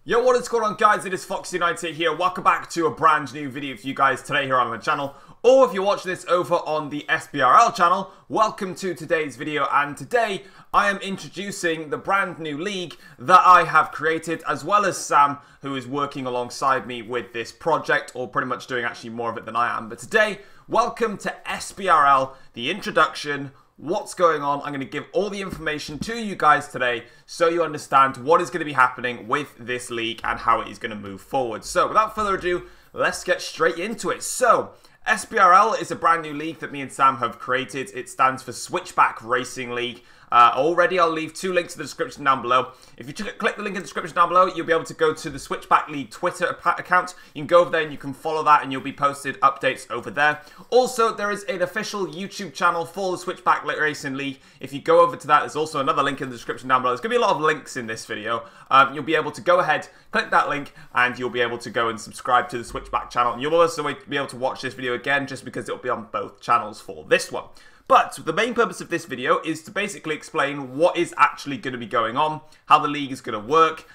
Yo, what is going on, guys? It is Fox90 here. Welcome back to a brand new video for you guys today here on the channel. Or if you're watching this over on the SBRL channel, welcome to today's video. And today I am introducing the brand new league that I have created, as well as Sam, who is working alongside me with this project, or pretty much doing actually more of it than I am. But today, welcome to SPRL, the introduction. What's going on. I'm going to give all the information to you guys today so you understand what is going to be happening with this league and how it is going to move forward. So without further ado, let's get straight into it. So SBRL is a brand new league that me and Sam have created. It stands for Switchback Racing League. Already, I'll leave two links in the description down below. If you click the link in the description down below, you'll be able to go to the Switchback League Twitter account. You can go over there and you can follow that, and you'll be posted updates over there. Also, there is an official YouTube channel for the Switchback Racing League. If you go over to that, there's also another link in the description down below. There's going to be a lot of links in this video. You'll be able to go ahead, click that link, and you'll be able to go and subscribe to the Switchback channel. And you'll also be able to watch this video again, just because it'll be on both channels for this one. But the main purpose of this video is to basically explain what is actually going to be going on, how the league is going to work,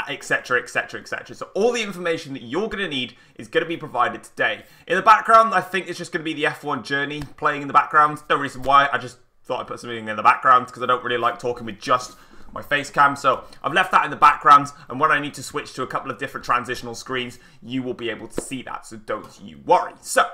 etc, etc, etc. So all the information that you're going to need is going to be provided today. In the background, I think it's just going to be the F1 journey playing in the background. No reason why, I just thought I'd put something in the background because I don't really like talking with just my face cam. So I've left that in the background, and when I need to switch to a couple of different transitional screens, you will be able to see that, so don't you worry. So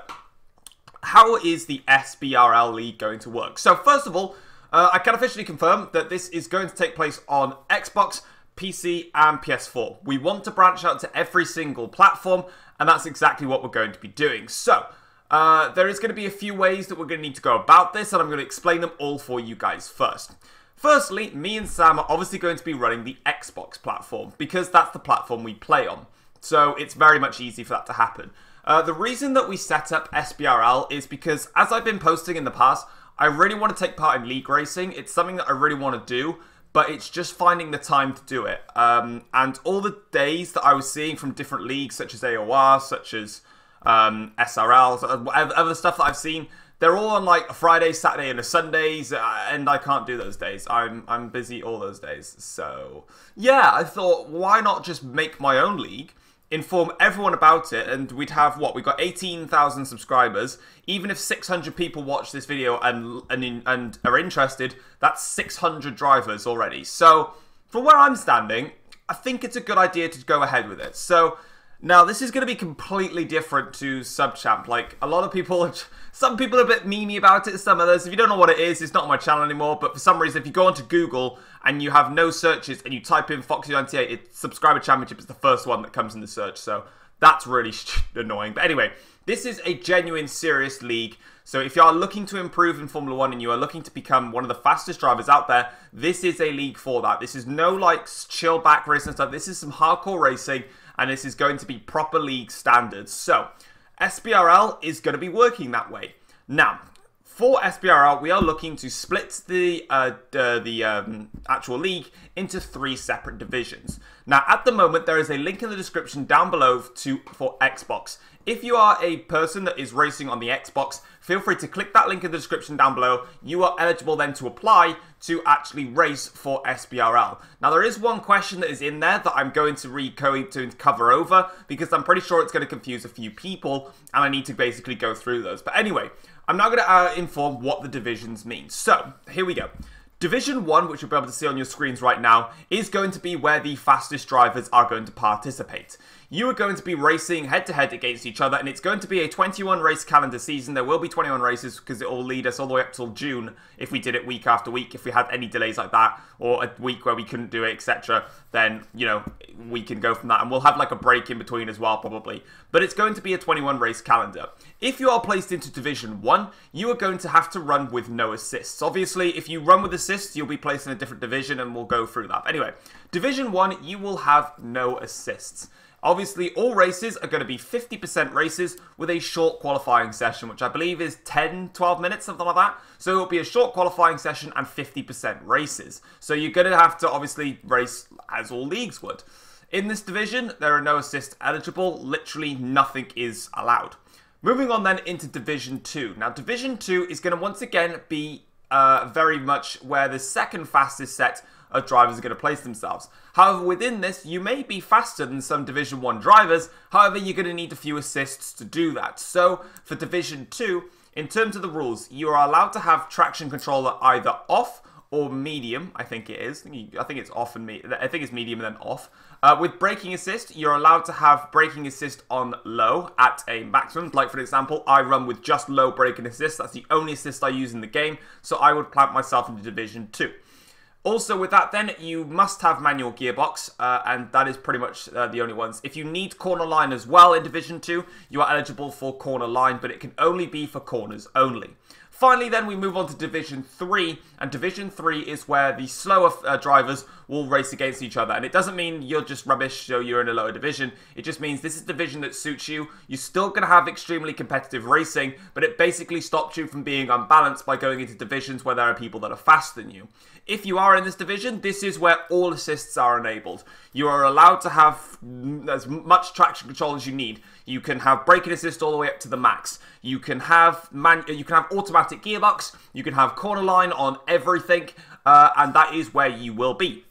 how is the SBRL League going to work? So first of all, I can officially confirm that this is going to take place on Xbox, PC, and PS4. We want to branch out to every single platform, and that's exactly what we're going to be doing. So there is going to be a few ways that we're going to need to go about this, and I'm going to explain them all for you guys first. Firstly, me and Sam are obviously going to be running the Xbox platform, because that's the platform we play on. So it's very much easy for that to happen. The reason that we set up SBRL is because, as I've been posting in the past, I really want to take part in league racing. It's something that I really want to do, but it's just finding the time to do it. And all the days that I was seeing from different leagues, such as AOR, such as SRL, other stuff that I've seen, they're all on like a Friday, Saturday, and a Sundays, and I can't do those days. I'm busy all those days. So yeah, I thought, why not just make my own league, inform everyone about it, and we'd have, what, we've got 18,000 subscribers. Even if 600 people watch this video and are interested, that's 600 drivers already. So from where I'm standing, I think it's a good idea to go ahead with it. So now this is going to be completely different to Subchamp. Like, a lot of people, some people are a bit memey about it, some others. If you don't know what it is, it's not on my channel anymore, but for some reason, if you go onto Google and you have no searches and you type in Foxy98, Subscriber Championship is the first one that comes in the search, so that's really annoying. But anyway, this is a genuine, serious league. So if you are looking to improve in Formula 1 and you are looking to become one of the fastest drivers out there, this is a league for that. This is no, like, chill back racing stuff. This is some hardcore racing, and this is going to be proper league standards. So SBRL is going to be working that way. Now, for SBRL, we are looking to split the actual league into 3 separate divisions. Now, at the moment, there is a link in the description down below for Xbox. If you are a person that is racing on the Xbox, feel free to click that link in the description down below. You are eligible then to apply to actually race for SBRL. Now, there is one question that is in there that I'm going to cover over, because I'm pretty sure it's going to confuse a few people, and I need to basically go through those. But anyway, I'm now going to inform what the divisions mean. So, here we go. Division 1, which you'll be able to see on your screens right now, is going to be where the fastest drivers are going to participate. You are going to be racing head-to-head against each other, and it's going to be a 21 race calendar season. There will be 21 races because it will lead us all the way up till June if we did it week after week. If we had any delays like that, or a week where we couldn't do it, etc., then, you know, we can go from that. And we'll have like a break in between as well, probably. But it's going to be a 21 race calendar. If you are placed into Division 1, you are going to have to run with no assists. Obviously, if you run with assists, you'll be placed in a different division, and we'll go through that. Anyway, Division 1, you will have no assists. Obviously, all races are going to be 50% races with a short qualifying session, which I believe is 10, 12 minutes, something like that. So it'll be a short qualifying session and 50% races. So you're going to have to obviously race as all leagues would. In this division, there are no assists eligible. Literally nothing is allowed. Moving on then into Division 2. Now, Division 2 is going to once again be very much where the second fastest set drivers are going to place themselves. However, within this, you may be faster than some Division 1 drivers. However, you're going to need a few assists to do that. So, for Division 2, in terms of the rules, you are allowed to have traction controller either off or medium, I think it is. I think it's off and I think it's medium and then off. With braking assist, you're allowed to have braking assist on low at a maximum. Like, for example, I run with just low braking assist. That's the only assist I use in the game, so I would plant myself into Division 2. Also, with that then, you must have manual gearbox, and that is pretty much the only ones. If you need corner line as well in Division 2, you are eligible for corner line, but it can only be for corners only. Finally, then, we move on to Division 3, and Division 3 is where the slower drivers will race against each other. And it doesn't mean you're just rubbish, so you're in a lower division. It just means this is the division that suits you. You're still going to have extremely competitive racing, but it basically stops you from being unbalanced by going into divisions where there are people that are faster than you. If you are in this division, this is where all assists are enabled. You are allowed to have as much traction control as you need. You can have braking assist all the way up to the max. You can have automatic gearbox. You can have corner line on everything, and that is where you will be.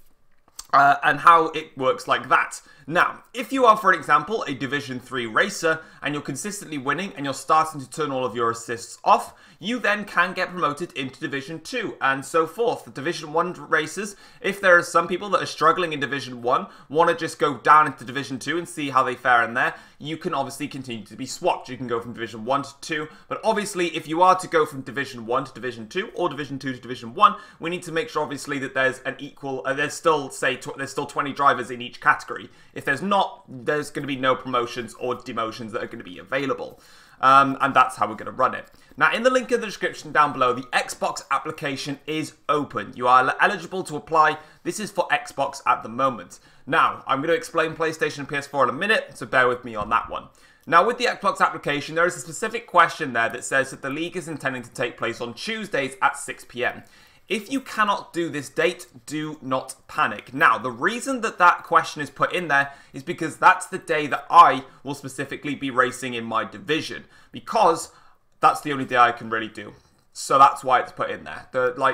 And how it works like that. Now, if you are, for example, a Division 3 racer and you're consistently winning and you're starting to turn all of your assists off, you then can get promoted into Division 2 and so forth. The Division 1 racers, if there are some people that are struggling in Division 1, want to just go down into Division 2 and see how they fare in there, you can obviously continue to be swapped. You can go from Division 1 to 2, but obviously if you are to go from Division 1 to Division 2 or Division 2 to Division 1, we need to make sure obviously that there's an equal, there's still 20 drivers in each category. If there's not, there's going to be no promotions or demotions that are going to be available. And that's how we're going to run it. Now, in the link in the description down below, the Xbox application is open. You are eligible to apply. This is for Xbox at the moment. Now, I'm going to explain PlayStation and PS4 in a minute, so bear with me on that one. Now, with the Xbox application, there is a specific question there that says that the league is intending to take place on Tuesdays at 6 PM. If you cannot do this date, do not panic. Now, the reason that that question is put in there is because that's the day that I will specifically be racing in my division, because that's the only day I can really do. So that's why it's put in there.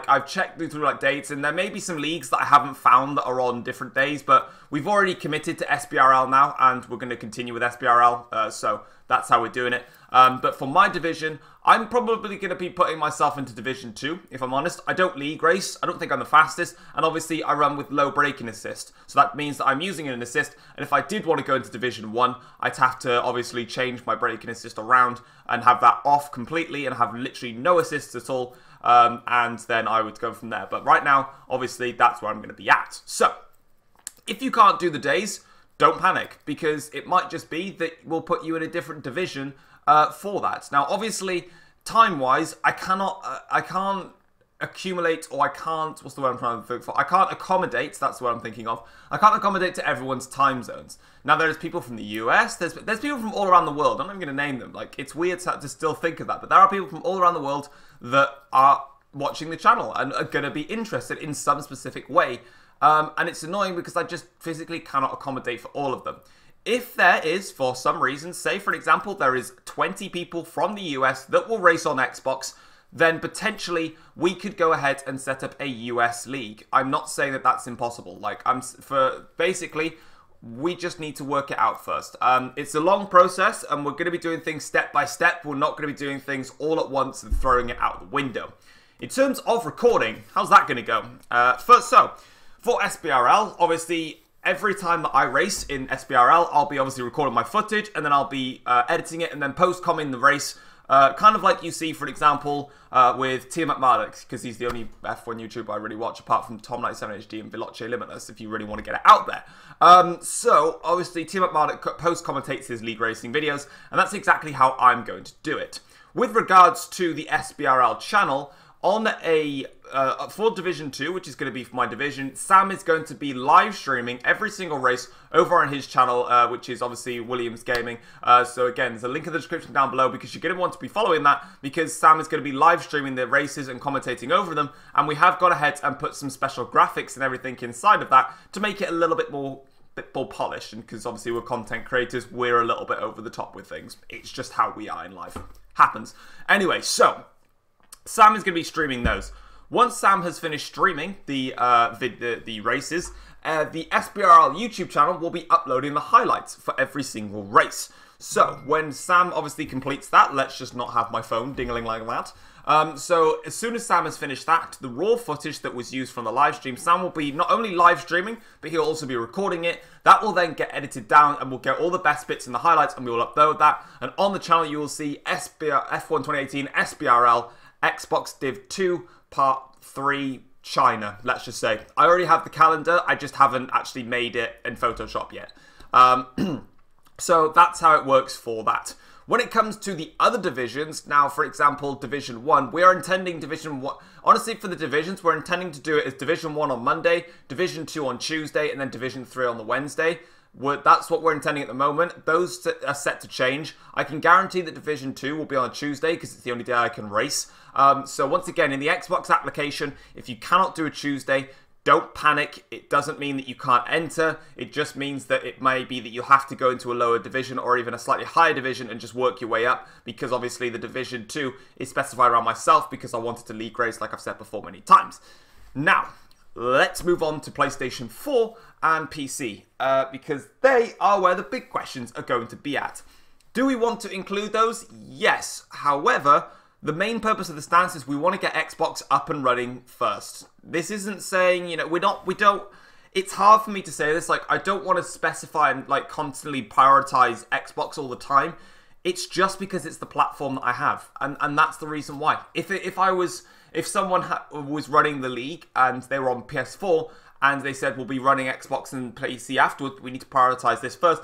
I've checked through dates, and there may be some leagues that I haven't found that are on different days, but we've already committed to SBRL now, and we're going to continue with SPRL, so that's how we're doing it. But for my division, I'm probably going to be putting myself into Division 2, if I'm honest. I don't league race, I don't think I'm the fastest, and obviously I run with low braking assist. So that means that I'm using an assist, and if I did want to go into Division 1, I'd have to obviously change my braking assist around and have that off completely and have literally no assists at all, and then I would go from there. But right now, obviously, that's where I'm going to be at. So, if you can't do the days, don't panic, because it might just be that we'll put you in a different division for that. Now, obviously, time-wise, I can't accumulate, or I can't, what's the word I'm trying to think for? I can't accommodate, that's what I'm thinking of. I can't accommodate to everyone's time zones. Now, there's people from the US, there's people from all around the world. I'm not even going to name them. It's weird to still think of that, but there are people from all around the world that are watching the channel and are going to be interested in some specific way. And it's annoying because I just physically cannot accommodate for all of them. If there is, for some reason, say for example, there is 20 people from the US that will race on Xbox, then potentially we could go ahead and set up a US league. I'm not saying that that's impossible. Basically, we just need to work it out first. It's a long process, and we're going to be doing things step by step. We're not going to be doing things all at once and throwing it out the window. In terms of recording, how's that going to go? For SBRL, obviously, every time that I race in SBRL, I'll be obviously recording my footage, and then I'll be editing it and then post-comming the race. Kind of like you see, for example, with Tia McMurdoch, because he's the only F1 YouTuber I really watch, apart from Tom97HD and Veloce Limitless, if you really want to get it out there. So, obviously, Tia McMurdoch post-commentates his league racing videos, and that's exactly how I'm going to do it. With regards to the SBRL channel, on for Division 2, which is going to be for my division, Sam is going to be live streaming every single race over on his channel, which is obviously Williams Gaming. So again, there's a link in the description down below, because you're going to want to be following that, because Sam is going to be live streaming the races and commentating over them. And we have gone ahead and put some special graphics and everything inside of that to make it a little bit more polished. And because obviously we're content creators, we're a little bit over the top with things. It's just how we are in life. Happens. Anyway, so Sam is going to be streaming those. once Sam has finished streaming the races, the SBRL YouTube channel will be uploading the highlights for every single race. So, when Sam obviously completes that, let's just not have my phone dingling like that. So, as soon as Sam has finished that, the raw footage that was used from the live stream, Sam will be not only live streaming, but he'll also be recording it. That will then get edited down, and we'll get all the best bits in the highlights, and we will upload that. And on the channel, you will see F1 2018 SPRL Xbox Div 2 Part 3 China, let's just say. I already have the calendar, I just haven't actually made it in Photoshop yet. So that's how it works for that. When it comes to the other divisions, now for example, Division 1, we are intending Division 1, honestly for the divisions, we're intending to do it as Division 1 on Monday, Division 2 on Tuesday, and then Division 3 on the Wednesday. That's what we're intending at the moment. Those are set to change. I can guarantee that Division 2 will be on a Tuesday because it's the only day I can race. So once again, in the Xbox application, if you cannot do a Tuesday, don't panic. It doesn't mean that you can't enter. It just means that it may be that you have to go into a lower division or even a slightly higher division and just work your way up, because obviously the Division 2 is specified around myself because I wanted to league race like I've said before many times. Now, let's move on to PlayStation 4 and PC, because they are where the big questions are going to be at. Do we want to include those? Yes. However, the main purpose of the stance is we want to get Xbox up and running first. This isn't saying, you know, we don't, it's hard for me to say this, like, I don't want to specify and, like, constantly prioritize Xbox all the time. It's just because it's the platform that I have, and that's the reason why. If someone was running the league and they were on PS4 and they said we'll be running Xbox and PC afterwards, we need to prioritize this first.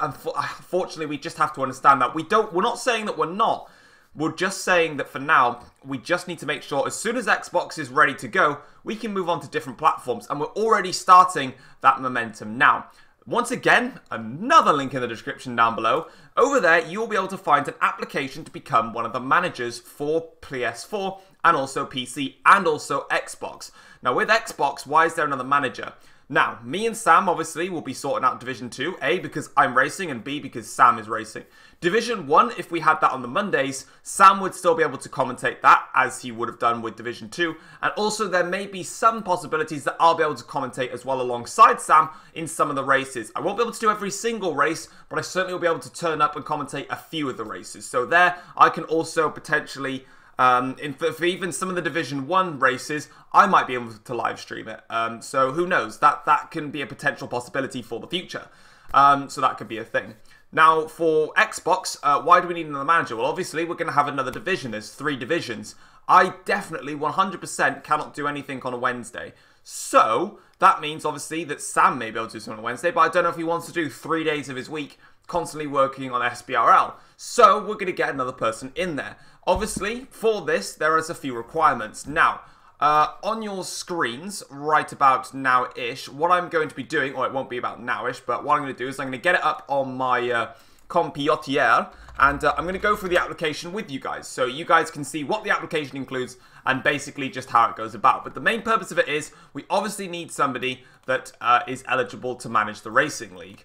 Unfortunately, we just have to understand that we're not saying that we're not. We're just saying that for now, we just need to make sure as soon as Xbox is ready to go, we can move on to different platforms, and we're already starting that momentum now. Once again, another link in the description down below. Over there, you'll be able to find an application to become one of the managers for PS4 and also PC and also Xbox. Now, with Xbox, why is there another manager? Now, me and Sam obviously will be sorting out Division 2, A, because I'm racing, and B, because Sam is racing. Division 1, if we had that on the Mondays, Sam would still be able to commentate that, as he would have done with Division 2, and also there may be some possibilities that I'll be able to commentate as well alongside Sam in some of the races. I won't be able to do every single race, but I certainly will be able to turn up and commentate a few of the races. So there, I can also potentially... for even some of the Division 1 races, I might be able to live stream it. So who knows? That can be a potential possibility for the future. So that could be a thing. Now, for Xbox, why do we need another manager? Well, obviously, we're going to have another division. There's 3 divisions. I definitely, 100% cannot do anything on a Wednesday. So, that means, obviously, that Sam may be able to do something on a Wednesday, but I don't know if he wants to do 3 days of his week constantly working on SBRL. So, we're going to get another person in there. Obviously, for this, there is a few requirements. Now, on your screens, right about now-ish, what I'm going to be doing, or it won't be about now-ish, but what I'm going to do is I'm going to get it up on my computer, and I'm going to go through the application with you guys, so you guys can see what the application includes, and basically just how it goes about. But the main purpose of it is, we obviously need somebody that is eligible to manage the racing league.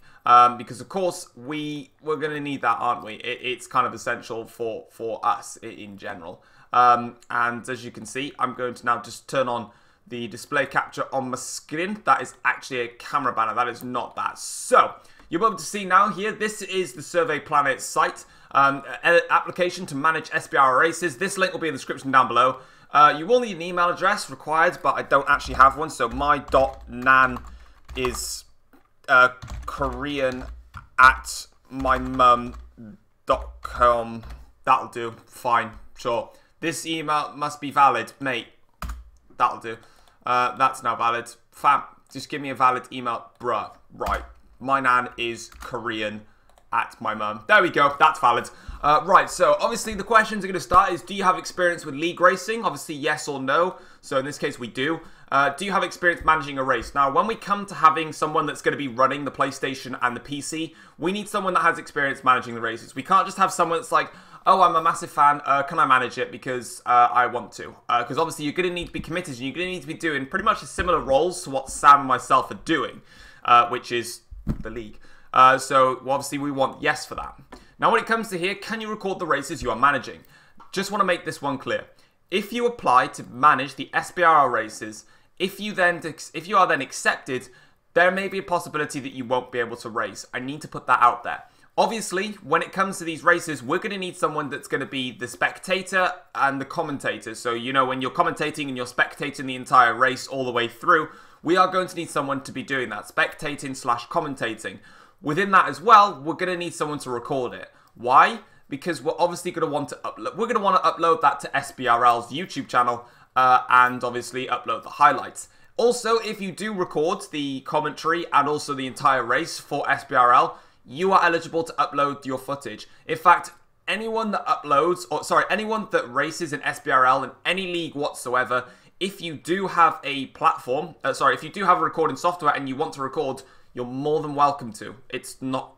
Because of course, we're going to need that, aren't we? It's kind of essential for us in general. And as you can see, I'm going to now just turn on the display capture on my screen. That is actually a camera banner. That is not that. So, you'll be able to see now here, this is the Survey Planet site. Application to manage SBRL races. This link will be in the description down below. You will need an email address required, but I don't actually have one. So, my.nan is... Korean at mymum.com. That'll do. Fine. Sure. This email must be valid, mate. That'll do. That's now valid. Fam, just give me a valid email. Bruh. Right. My nan is Korean at my mum. There we go. That's valid. Right. So, obviously, the questions are going to start is, do you have experience with league racing? Obviously, yes or no. So, in this case, we do. Do you have experience managing a race? Now, when we come to having someone that's going to be running the PlayStation and the PC, we need someone that has experience managing the races. We can't just have someone that's like, oh, I'm a massive fan, can I manage it because I want to? Because obviously you're going to need to be committed and you're going to need to be doing pretty much similar roles to what Sam and myself are doing, which is the league. So obviously we want yes for that. Now when it comes to here, can you record the races you are managing? Just want to make this one clear. if you apply to manage the SBRL races, if you are then accepted, there may be a possibility that you won't be able to race. I need to put that out there. Obviously, when it comes to these races, we're going to need someone that's going to be the spectator and the commentator. So, you know, when you're commentating and you're spectating the entire race all the way through, we are going to need someone to be doing that, spectating / commentating. Within that as well, we're going to need someone to record it. Why? Because we're obviously going to want to upload. We're going to want to upload that to SBRL's YouTube channel and obviously upload the highlights. Also, if you do record the commentary and also the entire race for SBRL, you are eligible to upload your footage. In fact, anyone that anyone that races in SBRL in any league whatsoever, if you do have a platform, if you do have a recording software and you want to record, you're more than welcome to. It's not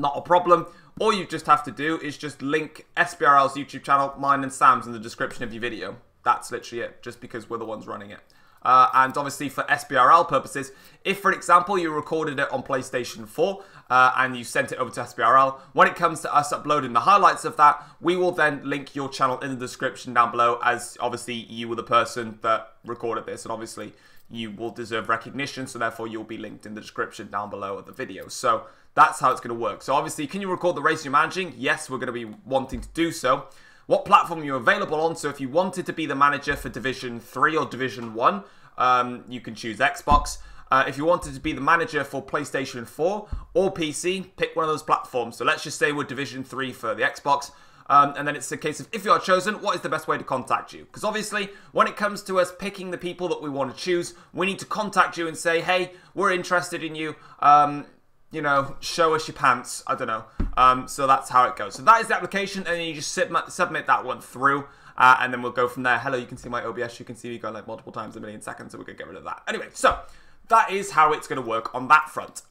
a problem. All you just have to do is just link SBRL's YouTube channel, mine and Sam's, in the description of your video. That's literally it, just because we're the ones running it. And obviously for SPRL purposes, if for example you recorded it on PlayStation 4 and you sent it over to SPRL, when it comes to us uploading the highlights of that, we will then link your channel in the description down below, as obviously you were the person that recorded this, and obviously you will deserve recognition, so therefore you'll be linked in the description down below of the video. So that's how it's going to work. So obviously, can you record the race you're managing? Yes, we're going to be wanting to do so. What platform you're available on? So if you wanted to be the manager for Division 3 or Division 1, you can choose Xbox. If you wanted to be the manager for PlayStation 4 or PC, pick one of those platforms. So let's just say we're Division 3 for the Xbox. And then it's a case of, if you are chosen, what is the best way to contact you? Because obviously, when it comes to us picking the people that we want to choose, we need to contact you and say, hey, we're interested in you. You know, show us your pants. I don't know. So that's how it goes. So that is the application, and then you just submit that one through, and then we'll go from there. Hello, you can see my OBS. You can see me going like multiple times a million seconds, so we're going to get rid of that. Anyway, so that is how it's going to work on that front.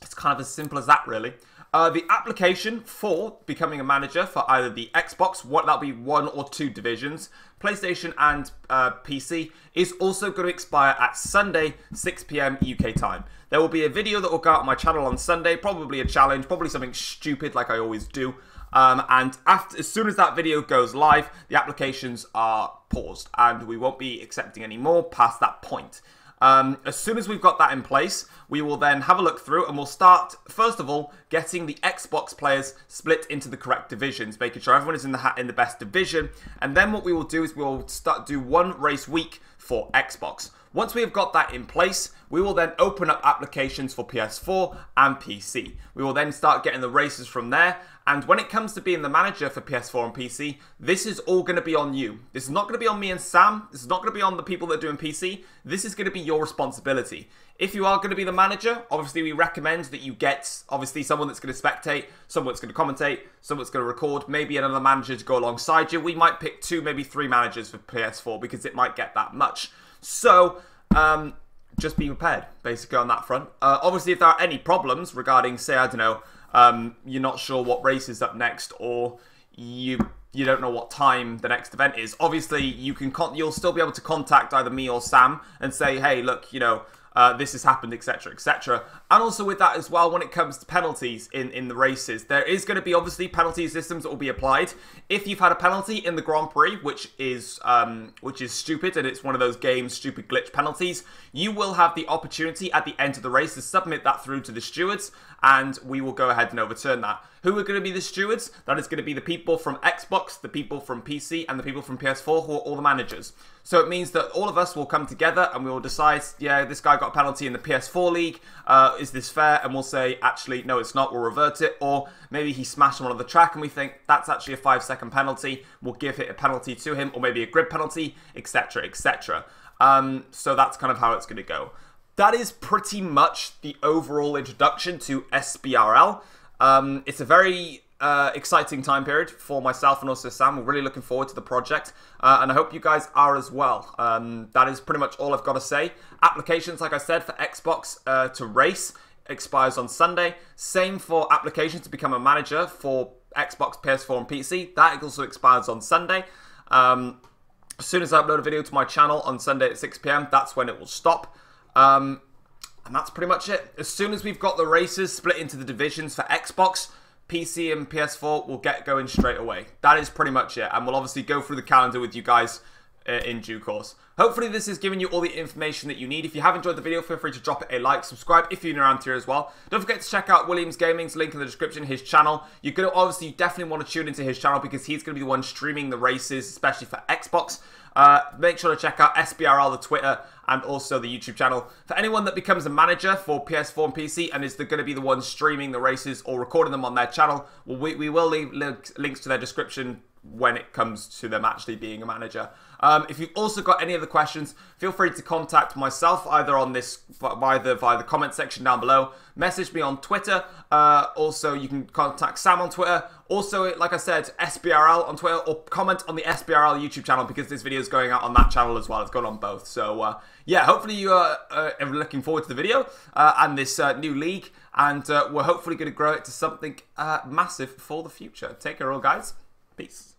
It's kind of as simple as that, really. The application for becoming a manager for either the Xbox, that'll be 1 or 2 divisions, PlayStation and PC, is also going to expire at Sunday, 6 PM UK time. There will be a video that will go out on my channel on Sunday, probably a challenge, probably something stupid like I always do. And as soon as that video goes live, the applications are paused and we won't be accepting any more past that point. As soon as we've got that in place, we will then have a look through and we'll start, first of all, getting the Xbox players split into the correct divisions, making sure everyone is in the best division. And then what we will do is we'll do 1 race week for Xbox. Once we have got that in place, we will then open up applications for PS4 and PC. We will then start getting the races from there. And when it comes to being the manager for PS4 and PC, this is all going to be on you. This is not going to be on me and Sam. This is not going to be on the people that are doing PC. This is going to be your responsibility. If you are going to be the manager, obviously we recommend that you get, obviously, someone that's going to spectate, someone that's going to commentate, someone that's going to record, maybe another manager to go alongside you. We might pick 2, maybe 3 managers for PS4 because it might get that much. So, just be prepared, basically, on that front. Obviously, if there are any problems regarding, say, I don't know, you're not sure what race is up next, or you don't know what time the next event is, obviously, you'll still be able to contact either me or Sam and say, hey, look, you know, this has happened, etc., etc. And also with that as well, when it comes to penalties in the races, there is going to be obviously penalty systems that will be applied. If you've had a penalty in the Grand Prix, which is stupid, and it's one of those games stupid glitch penalties, you will have the opportunity at the end of the race to submit that through to the stewards, and we will go ahead and overturn that. Who are going to be the stewards? That is going to be the people from Xbox, the people from PC, and the people from PS4, who are all the managers. So it means that all of us will come together and we will decide, yeah, this guy got a penalty in the PS4 league, is this fair? And we'll say, actually, no, it's not, we'll revert it. Or maybe he smashed one on the track and we think that's actually a 5-second penalty, we'll give it a penalty to him, or maybe a grid penalty, etc., etc. So that's kind of how it's going to go. That is pretty much the overall introduction to SBRL. It's a very exciting time period for myself and also Sam. We're really looking forward to the project, and I hope you guys are as well. That is pretty much all I've got to say. Applications, like I said, for Xbox to race expires on Sunday. Same for applications to become a manager for Xbox, PS4 and PC. That also expires on Sunday. As soon as I upload a video to my channel on Sunday at 6 PM, that's when it will stop. And that's pretty much it. As soon as we've got the races split into the divisions for Xbox, PC and PS4 will get going straight away. That is pretty much it. And we'll obviously go through the calendar with you guys in due course. Hopefully this has given you all the information that you need. If you have enjoyed the video, feel free to drop it a like, subscribe if you're new around here as well. Don't forget to check out Williams Gaming's link in the description, his channel. You're going to obviously definitely want to tune into his channel because he's going to be the one streaming the races, especially for Xbox. Make sure to check out SBRL, the Twitter, and also the YouTube channel. For anyone that becomes a manager for PS4 and PC and is going to be the one streaming the races or recording them on their channel, well, we will leave links to their description when it comes to them actually being a manager. If you've also got any other questions, feel free to contact myself either on this via the comment section down below. Message me on Twitter. Also, you can contact Sam on Twitter. Also, like I said, SBRL on Twitter, or comment on the SBRL YouTube channel because this video is going out on that channel as well. It's going on both. So, yeah, hopefully you are looking forward to the video and this new league. And we're hopefully going to grow it to something massive for the future. Take care all, guys. Peace.